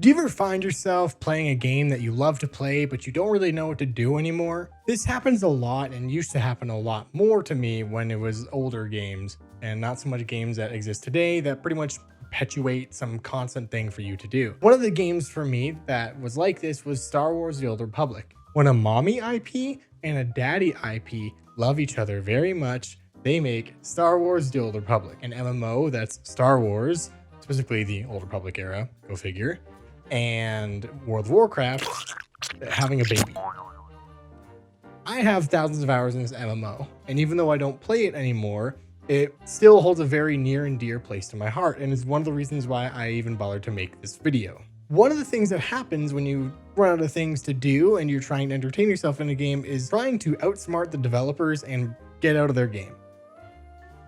Do you ever find yourself playing a game that you love to play, but you don't really know what to do anymore? This happens a lot and used to happen a lot more to me when it was older games and not so much games that exist today that pretty much perpetuate some constant thing for you to do. One of the games for me that was like this was Star Wars The Old Republic. When a mommy IP and a daddy IP love each other very much, they make Star Wars The Old Republic, an MMO that's Star Wars, specifically the Old Republic era, go figure, and World of Warcraft having a baby. I have thousands of hours in this MMO, and even though I don't play it anymore, it still holds a very near and dear place to my heart, and is one of the reasons why I even bothered to make this video. One of the things that happens when you run out of things to do and you're trying to entertain yourself in a game is trying to outsmart the developers and get out of their game.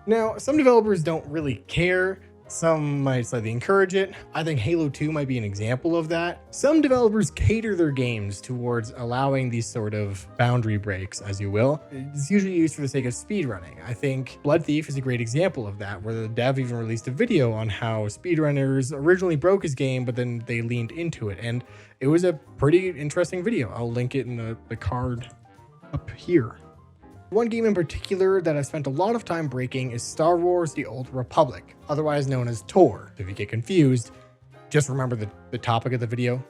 Now, some developers don't really care. Some might slightly encourage it. I think Halo 2 might be an example of that. Some developers cater their games towards allowing these sort of boundary breaks, as you will. It's usually used for the sake of speedrunning. I think Blood Thief is a great example of that, where the dev even released a video on how speedrunners originally broke his game, but then they leaned into it. And it was a pretty interesting video. I'll link it in the card up here. One game in particular that I've spent a lot of time breaking is Star Wars The Old Republic, otherwise known as Tor. If you get confused, just remember the topic of the video.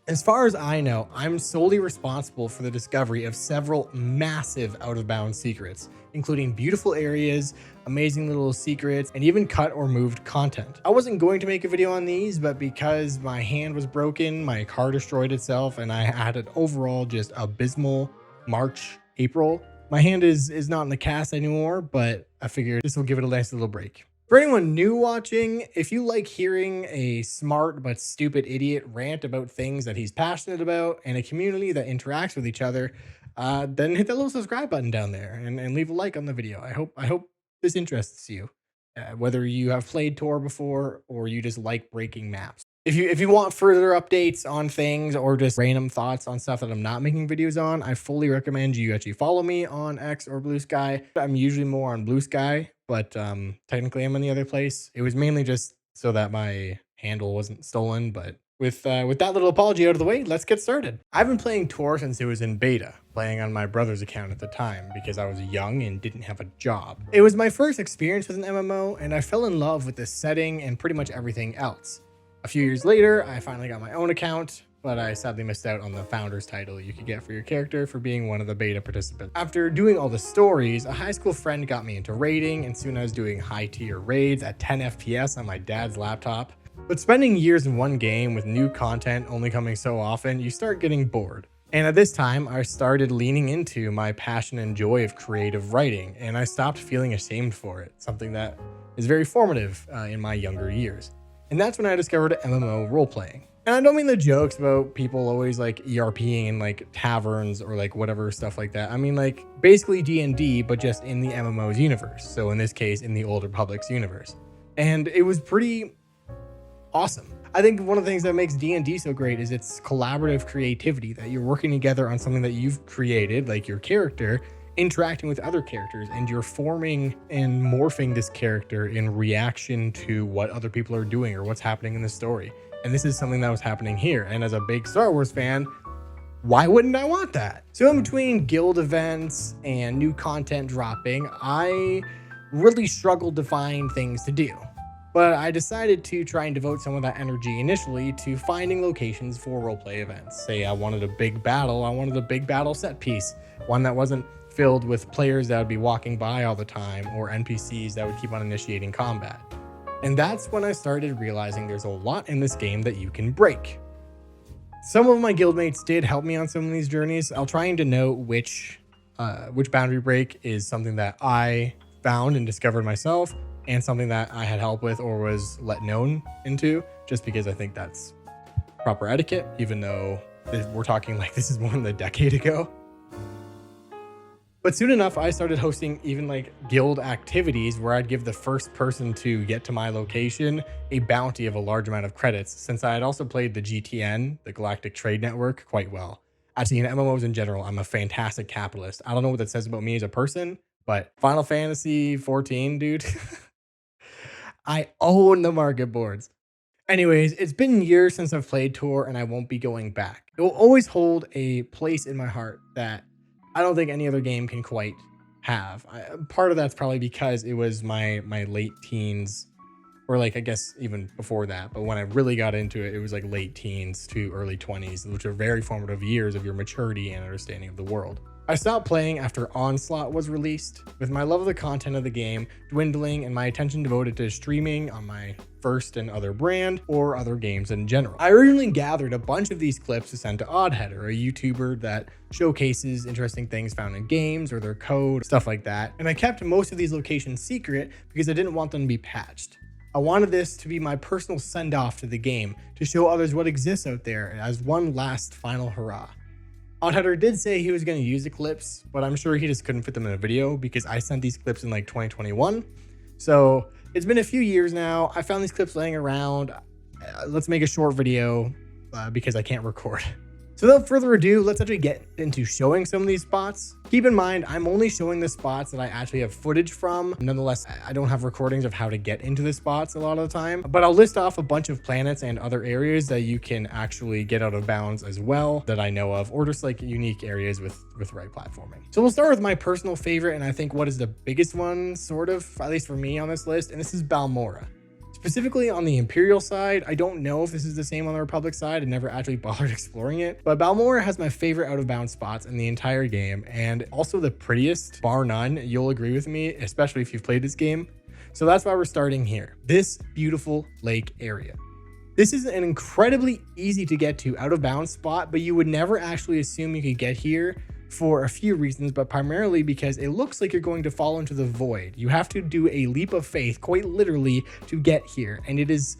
As far as I know, I'm solely responsible for the discovery of several massive out-of-bounds secrets, including beautiful areas, amazing little secrets, and even cut or moved content. I wasn't going to make a video on these, but because my hand was broken, my car destroyed itself, and I had an overall just abysmal April. My hand is not in the cast anymore, but I figured this will give it a nice little break. For anyone new watching, if you like hearing a smart but stupid idiot rant about things that he's passionate about and a community that interacts with each other, then hit that little subscribe button down there and leave a like on the video. I hope this interests you, whether you have played Tor before or you just like breaking maps. If you want further updates on things or just random thoughts on stuff that I'm not making videos on, I fully recommend you actually follow me on X or Blue Sky. I'm usually more on Blue Sky, but technically I'm in the other place. It was mainly just so that my handle wasn't stolen, but with that little apology out of the way, let's get started. I've been playing Tor since it was in beta, playing on my brother's account at the time because I was young and didn't have a job. It was my first experience with an MMO, and I fell in love with the setting and pretty much everything else. A few years later, I finally got my own account, but I sadly missed out on the founder's title you could get for your character for being one of the beta participants. After doing all the stories, a high school friend got me into raiding, and soon I was doing high tier raids at 10 FPS on my dad's laptop. But spending years in one game with new content only coming so often, you start getting bored. And at this time, I started leaning into my passion and joy of creative writing, and I stopped feeling ashamed for it, something that is very formative in my younger years. And that's when I discovered MMO role-playing. And I don't mean the jokes about people always like ERPing in like taverns or like whatever stuff like that. I mean like basically D&D, but just in the MMO's universe. So in this case, in the Old Republic's universe. And it was pretty awesome. I think one of the things that makes D&D so great is its collaborative creativity, that you're working together on something that you've created, like your character, interacting with other characters, and you're forming and morphing this character in reaction to what other people are doing or what's happening in the story. And this is something that was happening here. And as a big Star Wars fan, why wouldn't I want that? So in between guild events and new content dropping, I really struggled to find things to do. But I decided to try and devote some of that energy initially to finding locations for roleplay events. Say I wanted a big battle set piece, one that wasn't filled with players that would be walking by all the time or NPCs that would keep on initiating combat. And that's when I started realizing there's a lot in this game that you can break. Some of my guildmates did help me on some of these journeys. I'll try and denote which boundary break is something that I found and discovered myself and something that I had help with or was let known into, just because I think that's proper etiquette, even though we're talking like this is more than a decade ago. But soon enough, I started hosting even like guild activities where I'd give the first person to get to my location a bounty of a large amount of credits, since I had also played the GTN, the Galactic Trade Network, quite well. Actually, in MMOs in general, I'm a fantastic capitalist. I don't know what that says about me as a person, but Final Fantasy 14, dude, I own the market boards. Anyways, it's been years since I've played Tor and I won't be going back. It will always hold a place in my heart that I don't think any other game can quite have. Part of that's probably because it was my late teens, or like I guess even before that, but when I really got into it, it was like late teens to early 20s, which are very formative years of your maturity and understanding of the world. I stopped playing after Onslaught was released, with my love of the content of the game dwindling and my attention devoted to streaming on my first and other brand or other games in general. I originally gathered a bunch of these clips to send to Oddheader, a YouTuber that showcases interesting things found in games or their code, stuff like that, and I kept most of these locations secret because I didn't want them to be patched. I wanted this to be my personal send-off to the game, to show others what exists out there as one last final hurrah. Oddheader did say he was going to use the clips, but I'm sure he just couldn't fit them in a video because I sent these clips in like 2021. So it's been a few years now. I found these clips laying around. Let's make a short video because I can't record. So without further ado, let's actually get into showing some of these spots. Keep in mind, I'm only showing the spots that I actually have footage from. Nonetheless, I don't have recordings of how to get into the spots a lot of the time, but I'll list off a bunch of planets and other areas that you can actually get out of bounds as well that I know of, or just like unique areas with right platforming. So we'll start with my personal favorite, and I think what is the biggest one, sort of, at least for me on this list, and this is Balmorra. Specifically on the Imperial side, I don't know if this is the same on the Republic side. I never actually bothered exploring it, but Balmorra has my favorite out of bounds spots in the entire game, and also the prettiest, bar none. You'll agree with me, especially if you've played this game. So that's why we're starting here. This beautiful lake area. This is an incredibly easy to get to out of bounds spot, but you would never actually assume you could get here for a few reasons, but primarily because it looks like you're going to fall into the void. You have to do a leap of faith, quite literally, to get here. And it is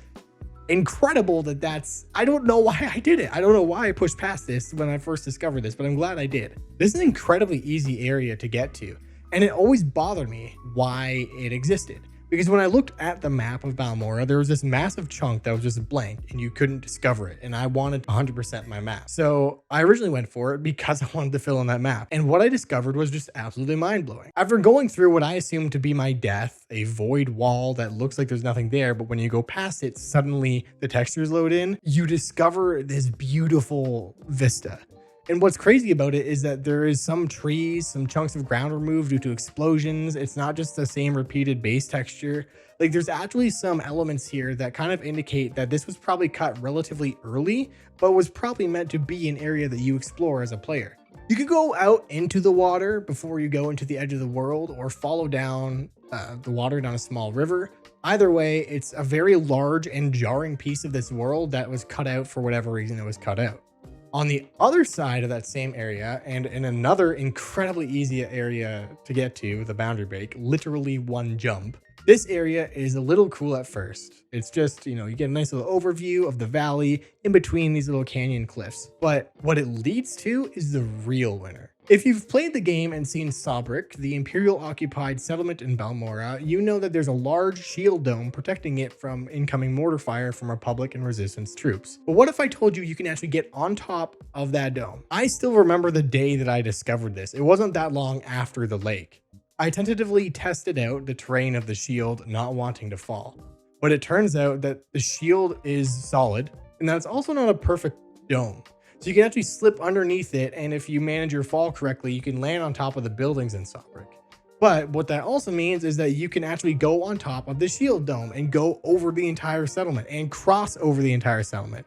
incredible I don't know why I did it. I don't know why I pushed past this when I first discovered this, but I'm glad I did. This is an incredibly easy area to get to. And it always bothered me why it existed. Because when I looked at the map of Balmorra, there was this massive chunk that was just blank and you couldn't discover it. And I wanted 100% my map. So I originally went for it because I wanted to fill in that map. And what I discovered was just absolutely mind-blowing. After going through what I assumed to be my death, a void wall that looks like there's nothing there, but when you go past it, suddenly the textures load in, you discover this beautiful vista. And what's crazy about it is that there is some trees, some chunks of ground removed due to explosions. It's not just the same repeated base texture. Like there's actually some elements here that kind of indicate that this was probably cut relatively early, but was probably meant to be an area that you explore as a player. You could go out into the water before you go into the edge of the world, or follow down the water down a small river. Either way, it's a very large and jarring piece of this world that was cut out for whatever reason it was cut out. On the other side of that same area, and in another incredibly easy area to get to, the boundary break, literally one jump, this area is a little cool at first. It's just, you get a nice little overview of the valley in between these little canyon cliffs. But what it leads to is the real winner. If you've played the game and seen Sobrik, the Imperial-occupied settlement in Balmorra, you know that there's a large shield dome protecting it from incoming mortar fire from Republic and Resistance troops. But what if I told you you can actually get on top of that dome? I still remember the day that I discovered this. It wasn't that long after the lake. I tentatively tested out the terrain of the shield, not wanting to fall. But it turns out that the shield is solid, and that's also not a perfect dome. So you can actually slip underneath it, and if you manage your fall correctly, you can land on top of the buildings in Sobrik. But what that also means is that you can actually go on top of the shield dome and go over the entire settlement and cross over the entire settlement.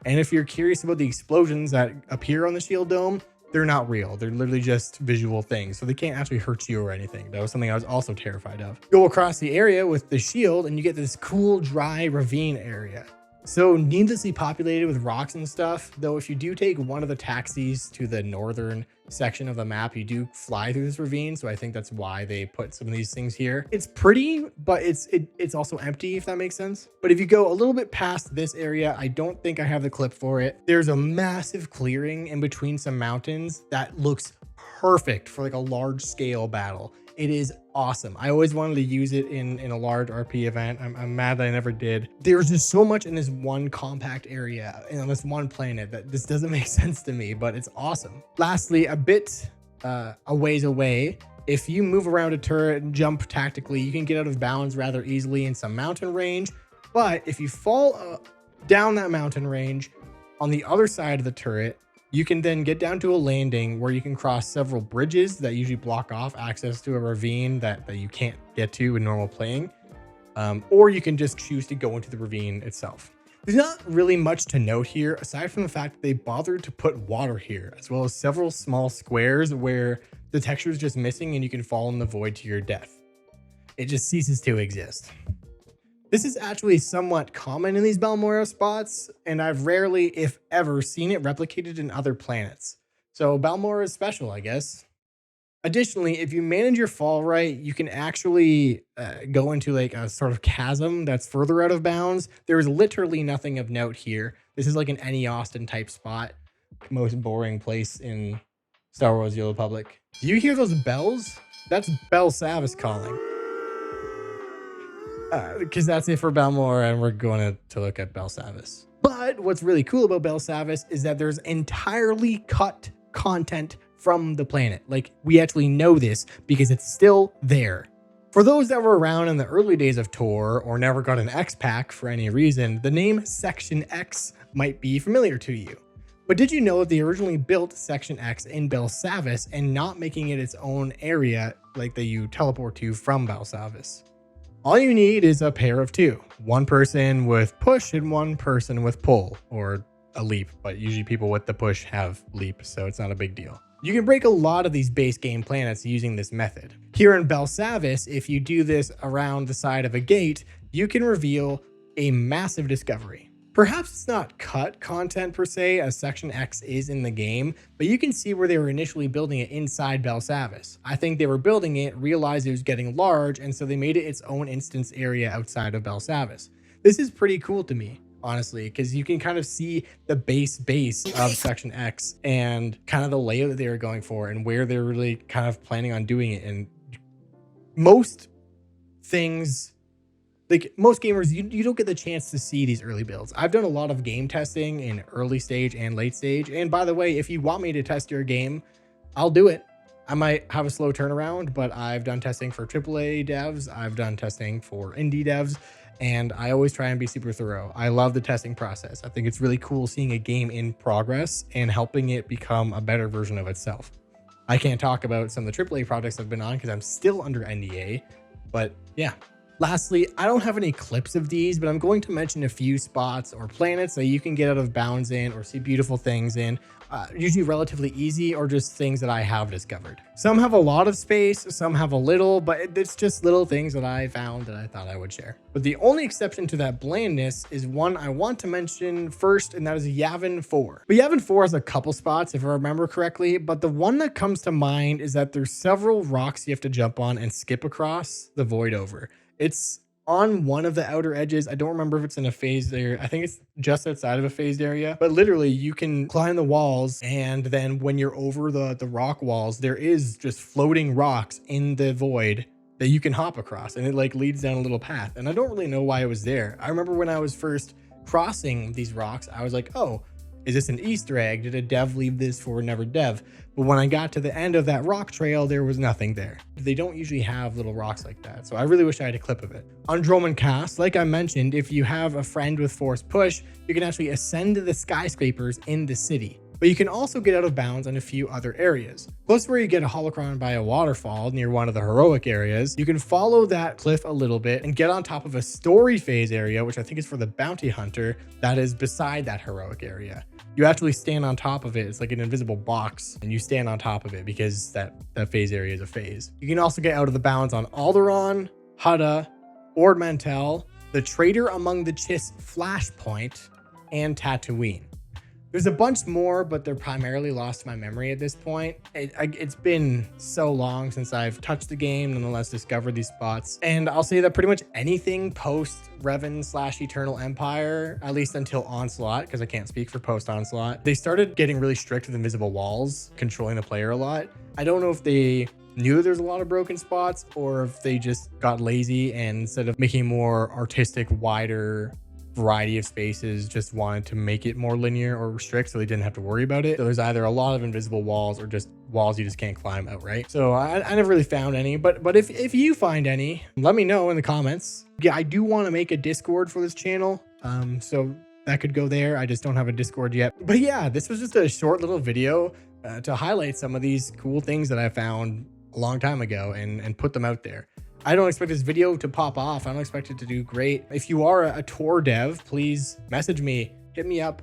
And if you're curious about the explosions that appear on the shield dome, they're not real. They're literally just visual things, so they can't actually hurt you or anything. That was something I was also terrified of. Go across the area with the shield and you get this cool dry ravine area. So needlessly populated with rocks and stuff, though if you do take one of the taxis to the northern section of the map, you do fly through this ravine, so I think that's why they put some of these things here. It's pretty, but it's also empty, if that makes sense. But if you go a little bit past this area, I don't think I have the clip for it. There's a massive clearing in between some mountains that looks perfect for like a large scale battle. It is awesome. I always wanted to use it in a large RP event. I'm mad that I never did. There's just so much in this one compact area and on this one planet that this doesn't make sense to me, but it's awesome. Lastly, a bit a ways away, if you move around a turret and jump tactically, you can get out of bounds rather easily in some mountain range. But if you fall down that mountain range. On the other side of the turret, you can then get down to a landing where you can cross several bridges that usually block off access to a ravine that you can't get to in normal playing. Or you can just choose to go into the ravine itself. There's not really much to note here, aside from the fact that they bothered to put water here, as well as several small squares where the texture is just missing and you can fall in the void to your death. It just ceases to exist. This is actually somewhat common in these Balmorra spots, and I've rarely, if ever, seen it replicated in other planets. So Balmorra is special, I guess. Additionally, if you manage your fall right, you can actually go into like a sort of chasm that's further out of bounds. There is literally nothing of note here. This is like an Any Austin type spot. Most boring place in Star Wars: The Old Republic. Do you hear those bells? That's Belsavis calling. Because that's it for Balmorra, and we're going to look at Belsavis. But what's really cool about Belsavis is that there's entirely cut content from the planet. Like, we actually know this because it's still there. For those that were around in the early days of Tor or never got an X pack for any reason, the name Section X might be familiar to you. But did you know that they originally built Section X in Belsavis and not making it its own area like that you teleport to from Belsavis? All you need is a pair of two. One person with push and one person with pull, or a leap, but usually people with the push have leap, so it's not a big deal. You can break a lot of these base game planets using this method. Here in Belsavis, if you do this around the side of a gate, you can reveal a massive discovery. Perhaps it's not cut content per se, as Section X is in the game, but you can see where they were initially building it inside Belsavis. I think they were building it, realized it was getting large, and so they made it its own instance area outside of Belsavis. This is pretty cool to me, honestly, because you can kind of see the base of Section X and kind of the layout that they were going for and where they're really kind of planning on doing it. And most things, like most gamers, you don't get the chance to see these early builds. I've done a lot of game testing in early stage and late stage. And by the way, if you want me to test your game, I'll do it. I might have a slow turnaround, but I've done testing for AAA devs. I've done testing for indie devs, and I always try and be super thorough. I love the testing process. I think it's really cool seeing a game in progress and helping it become a better version of itself. I can't talk about some of the AAA projects I've been on because I'm still under NDA, but yeah. Lastly, I don't have any clips of these, but I'm going to mention a few spots or planets that you can get out of bounds in or see beautiful things in, usually relatively easy or just things that I have discovered. Some have a lot of space, some have a little, but it's just little things that I found that I thought I would share. But the only exception to that blandness is one I want to mention first, and that is Yavin 4. But Yavin 4 has a couple spots, if I remember correctly, but the one that comes to mind is that there's several rocks you have to jump on and skip across the void over. It's on one of the outer edges. I don't remember if it's in a phased area. I think it's just outside of a phased area, but literally you can climb the walls, and then when you're over the rock walls, there is just floating rocks in the void that you can hop across, and it like leads down a little path. And I don't really know why it was there. I remember when I was first crossing these rocks, I was like, oh, is this an Easter egg? Did a dev leave this for another dev? But when I got to the end of that rock trail, there was nothing there. They don't usually have little rocks like that, so I really wish I had a clip of it. On Dromund Kaas, like I mentioned, if you have a friend with force push, you can actually ascend to the skyscrapers in the city. But you can also get out of bounds in a few other areas. Close where you get a holocron by a waterfall near one of the heroic areas, you can follow that cliff a little bit and get on top of a story phase area, which I think is for the bounty hunter, that is beside that heroic area. You actually stand on top of it. It's like an invisible box, and you stand on top of it because that phase area is a phase. You can also get out of the bounds on Alderaan, Hutta, or Mantell, the Traitor among the Chiss flashpoint, and Tatooine. There's a bunch more, but they're primarily lost to my memory at this point. It's been so long since I've touched the game, nonetheless discovered these spots. And I'll say that pretty much anything post Ravine / Eternal Empire, at least until Onslaught, because I can't speak for post Onslaught, they started getting really strict with invisible walls, controlling the player a lot. I don't know if they knew there's a lot of broken spots or if they just got lazy and instead of making more artistic, wider variety of spaces, just wanted to make it more linear or restrict so they didn't have to worry about it. So there's either a lot of invisible walls or just walls you just can't climb outright. So I never really found any, but if you find any, let me know in the comments. Yeah, I do want to make a Discord for this channel. So that could go there. I just don't have a Discord yet. But yeah, this was just a short little video to highlight some of these cool things that I found a long time ago and put them out there. I don't expect this video to pop off. I don't expect it to do great. If you are a Tor dev, please message me, hit me up.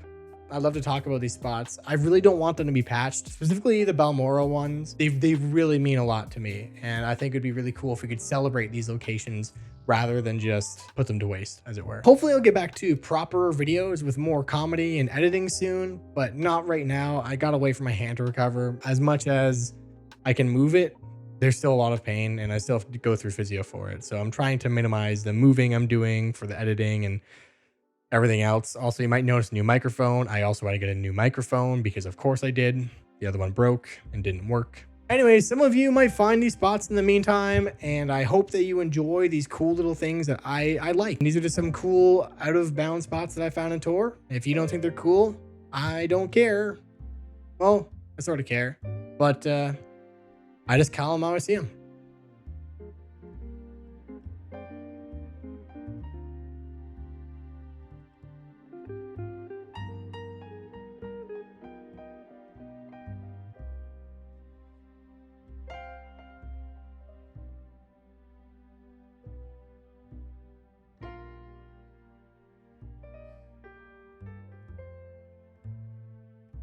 I'd love to talk about these spots. I really don't want them to be patched, specifically the Balmorra ones. They really mean a lot to me. And I think it'd be really cool if we could celebrate these locations rather than just put them to waste, as it were. Hopefully I'll get back to proper videos with more comedy and editing soon, but not right now. I gotta wait for my hand to recover. As much as I can move it, there's still a lot of pain and I still have to go through physio for it. So I'm trying to minimize the moving I'm doing for the editing and everything else. Also, you might notice a new microphone. I also had to get a new microphone because of course I did. The other one broke and didn't work. Anyways, some of you might find these spots in the meantime, and I hope that you enjoy these cool little things that I like. And these are just some cool out of bounds spots that I found in Tor. If you don't think they're cool, I don't care. Well, I sort of care, but I just call them how I see them.